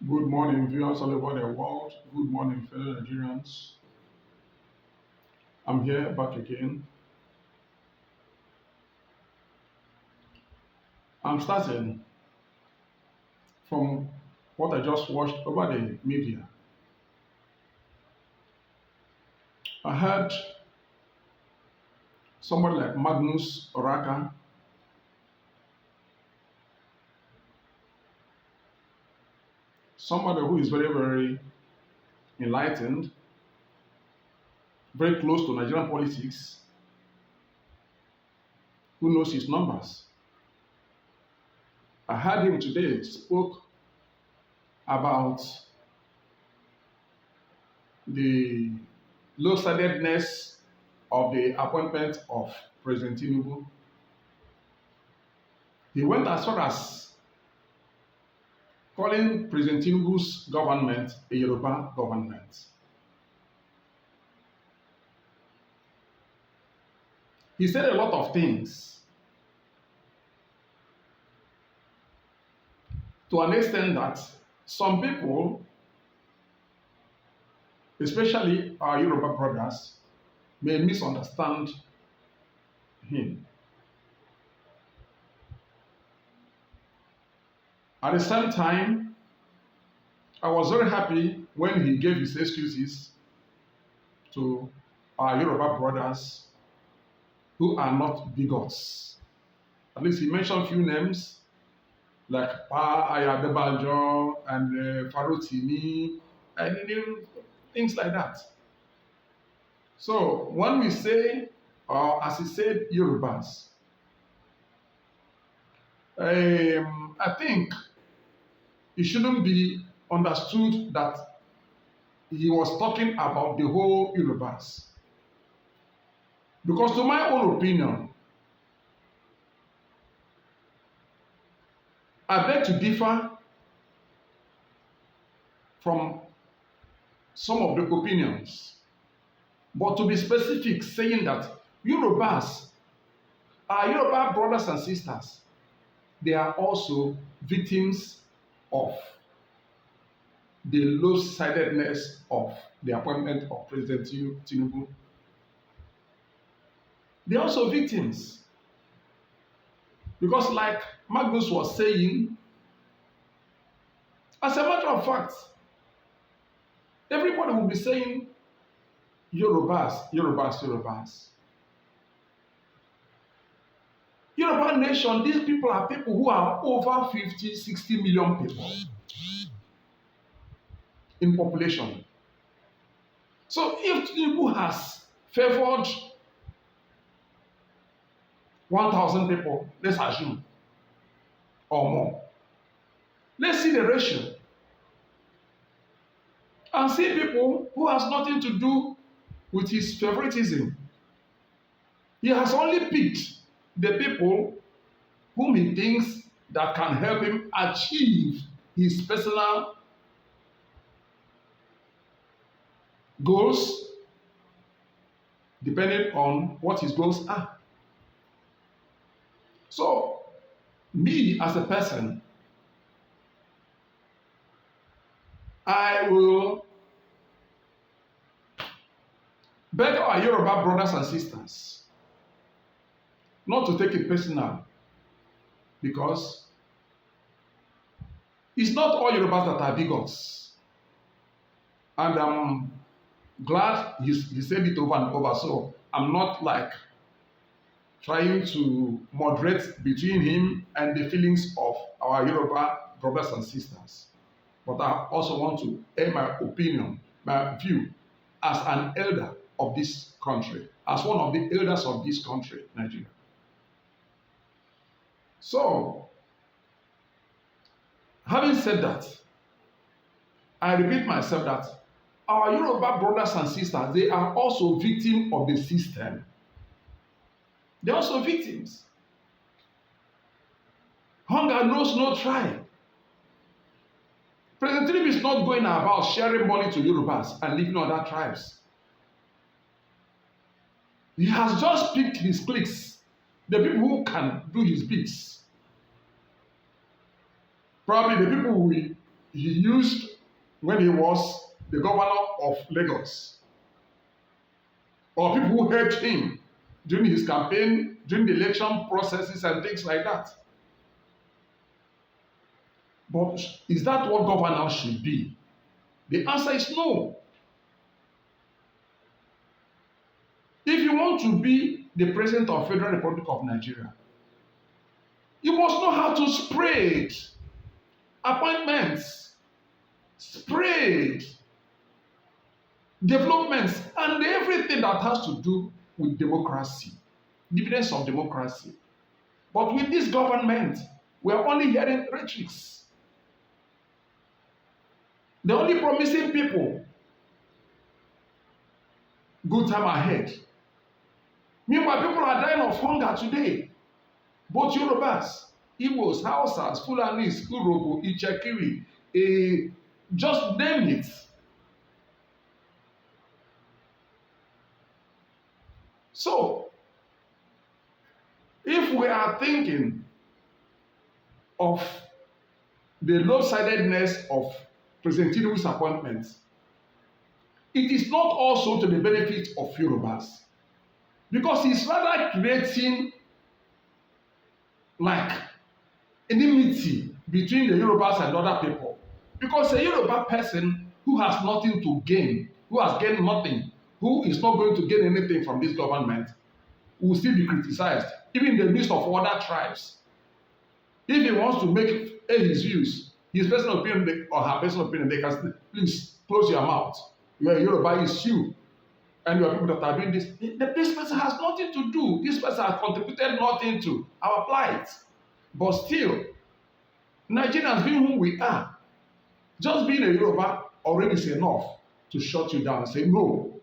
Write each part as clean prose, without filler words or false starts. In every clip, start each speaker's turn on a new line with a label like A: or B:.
A: Good morning, viewers all over the world. Good morning, fellow Nigerians. I'm here back again. I'm starting from what I just watched over the media. I heard somebody like Magnus Oraka, somebody who is very, very enlightened, very close to Nigerian politics, who knows his numbers. I heard him today spoke about the low-sidedness of the appointment of President Tinubu. He went as far as calling President Tinubu's government a Yoruba government. He said a lot of things to an extent that some people, especially our Yoruba brothers, may misunderstand him. At the same time, I was very happy when he gave his excuses to our Yoruba brothers who are not bigots. At least he mentioned few names like Pa Ayadebajo and Farotimi and things like that. So when we say, or as he said, Yorubas, I think it shouldn't be understood that he was talking about the whole Yorubas. Because to my own opinion, I beg to differ from some of the opinions. But to be specific, saying that Yorubas, our Yoruba brothers and sisters, they are also victims of the low-sidedness of the appointment of President Tinubu. They are also victims. Because like Magnus was saying, as a matter of fact, everybody will be saying Yorubas, Yorubas, Yorubas. Yoruba nation, these people are people who are over 50, 60 million people in population. So if Tinubu has favored 1,000 people, let's assume, or more, let's see the ratio and see people who has nothing to do with his favoritism. He has only picked the people whom he thinks that can help him achieve his personal goals, depending on what his goals are. So, me as a person, I will beg our Yoruba brothers and sisters not to take it personal, because it's not all Yorubas that are bigots. And I'm glad he said it over and over, so I'm not like trying to moderate between him and the feelings of our Yoruba brothers and sisters. But I also want to air my opinion, my view, as an elder of this country, as one of the elders of this country, Nigeria. So, having said that, I repeat myself that our Yoruba brothers and sisters, they are also victims of the system. They're also victims. Hunger knows no tribe. President Tinubu is not going about sharing money to Yorubas and leaving other tribes. He has just picked his cliques, the people who can do his bits. Probably the people he used when he was the governor of Lagos, or people who helped him during his campaign, during the election processes and things like that. But is that what governance should be? The answer is no. If you want to be the president of Federal Republic of Nigeria, you must know how to spread appointments, spread developments, and everything that has to do with democracy, dividends of democracy. But with this government, we are only hearing rhetorics. They're only promising people good time ahead. Meanwhile, people are dying of hunger today. Both Yorubas, Igbos, Hausas, Fulanis, Urobo, Ichekiri, just name it. So, if we are thinking of the lopsidedness of President Tinubu's appointments, it is not also to the benefit of Yorubas, because he's rather creating like enmity between the Yorubas and other people. Because a Yoruba person who has nothing to gain, who has gained nothing, who is not going to gain anything from this government, will still be criticized, even in the midst of other tribes. If he wants to make his views, his personal opinion or her personal opinion, they can say, please close your mouth. You are a Yoruba, it's you. And you are people that are doing this. This person has nothing to do. This person has contributed nothing to our plight. But still, Nigerians being who we are, just being a Yoruba already is enough to shut you down and say, no,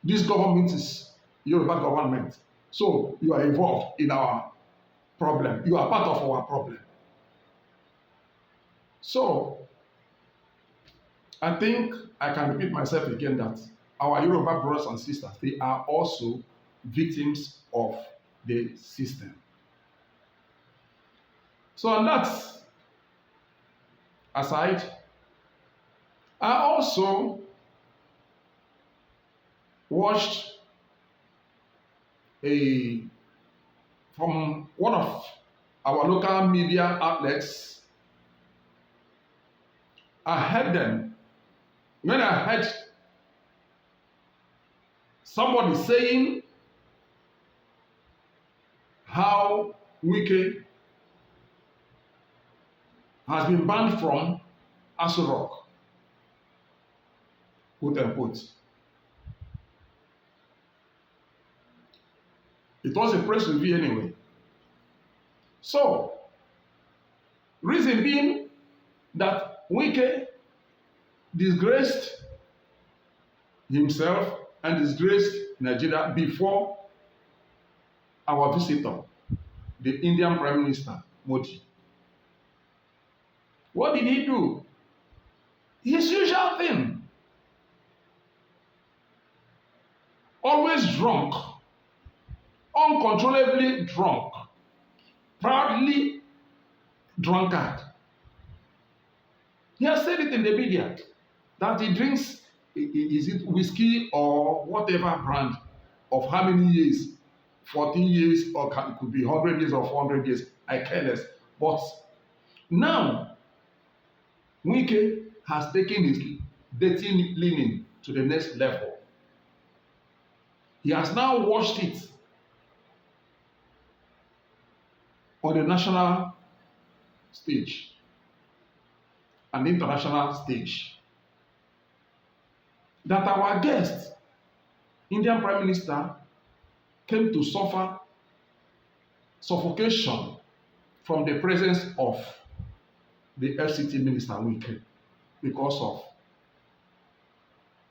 A: this government is Yoruba government. So you are involved in our problem. You are part of our problem. So I think I can repeat myself again that our Yoruba brothers and sisters, they are also victims of the system. So on that aside, I also watched from one of our local media outlets. I heard them when I heard somebody saying how Wike has been banned from Aso Rock, quote unquote. It was a press review anyway. So, reason being that Wike disgraced himself and disgraced Nigeria before our visitor, the Indian Prime Minister, Modi. What did he do? His usual thing. Always drunk, uncontrollably drunk, proudly drunkard. He has said it in the media that he drinks, is it whiskey or whatever brand of how many years, 14 years, or it could be 100 years or 400 years, I care less. But now, Wike has taken his dating linen to the next level. He has now washed it on the national stage and international stage. That our guest, Indian Prime Minister, came to suffer suffocation from the presence of the FCT Minister Wike because of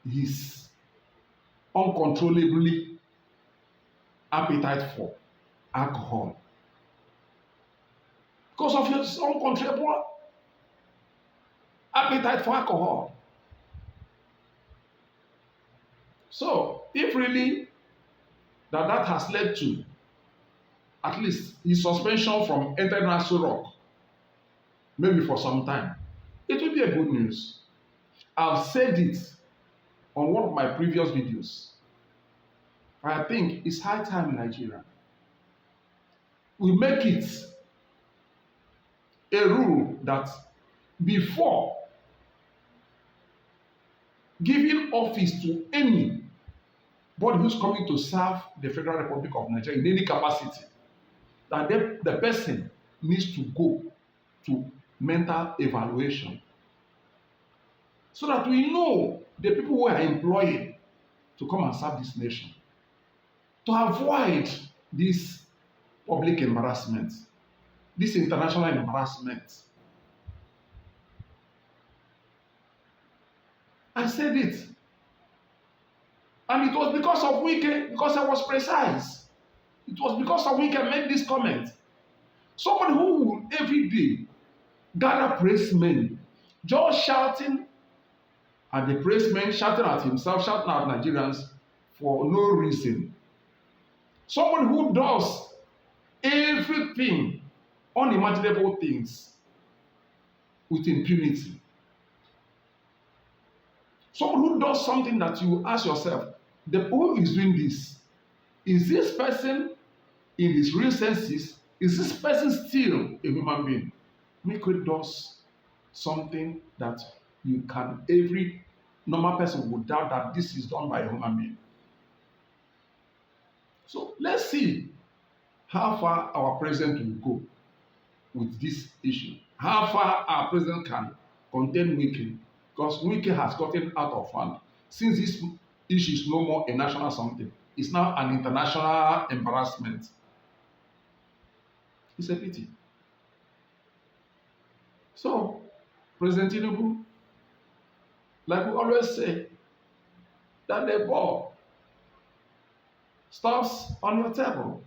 A: his uncontrollably appetite for alcohol. Because of his uncontrollable appetite for alcohol. So, if really that has led to at least his suspension from entering Aso Rock, maybe for some time, It will be a good news. I've said it on one of my previous videos. I think it's high time in Nigeria we make it a rule that before giving office to anybody who's coming to serve the Federal Republic of Nigeria in any capacity, that the person needs to go to mental evaluation so that we know the people who are employed to come and serve this nation, to avoid this public embarrassment, this international embarrassment. I said it. And it was because of Wike, because I was precise. It was because of Wike I made this comment. Somebody who will every day gather praise men, just shouting at the praise men, shouting at himself, shouting at Nigerians for no reason. Somebody who does everything, unimaginable things, with impunity. Someone who does something that you ask yourself, who is doing this? Is this person in his real senses? Is this person still a human being? Wike does something that every normal person would doubt that this is done by a human being. So let's see how far our president will go with this issue. How far our president can contain Wike, because Wike has gotten out of hand. Since this issue is no more a national something, it's now an international embarrassment. It's a pity. So, President Tinubu, like we always say, that the ball stops on your table.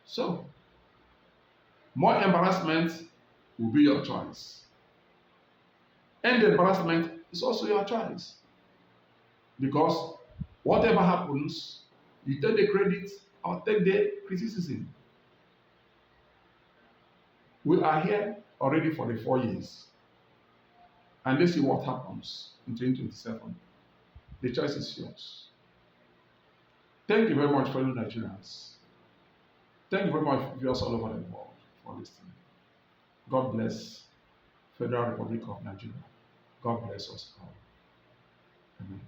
A: So, more embarrassment will be your choice. And the embarrassment is also your choice. Because whatever happens, you take the credit or take the criticism. We are here already for the 4 years. And let's see what happens in 2027. The choice is yours. Thank you very much, fellow Nigerians. Thank you very much, viewers all over the world, for listening. God bless Federal Republic of Nigeria. God bless us all. Amen.